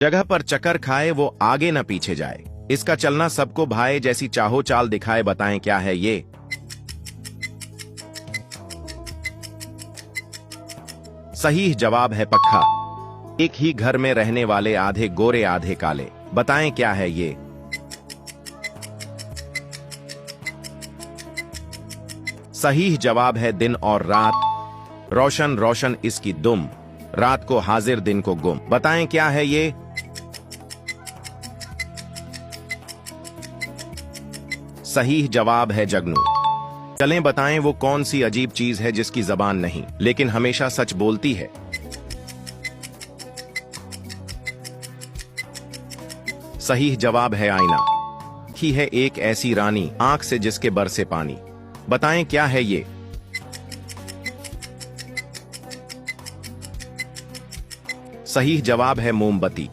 जगह पर चक्कर खाए वो आगे न पीछे जाए, इसका चलना सबको भाए, जैसी चाहो चाल दिखाए। बताएं क्या है ये? सही जवाब है पक्खा। एक ही घर में रहने वाले आधे गोरे आधे काले। बताएं क्या है ये? सही जवाब है दिन और रात। रोशन रोशन इसकी दुम, रात को हाजिर दिन को गुम। बताएं क्या है ये? सही जवाब है जगनू। चलें बताएं वो कौन सी अजीब चीज है जिसकी जबान नहीं लेकिन हमेशा सच बोलती है। सही जवाब है आईना। ही है एक ऐसी रानी आंख से जिसके बरसे पानी। बताएं क्या है ये? सही जवाब है मोमबत्ती।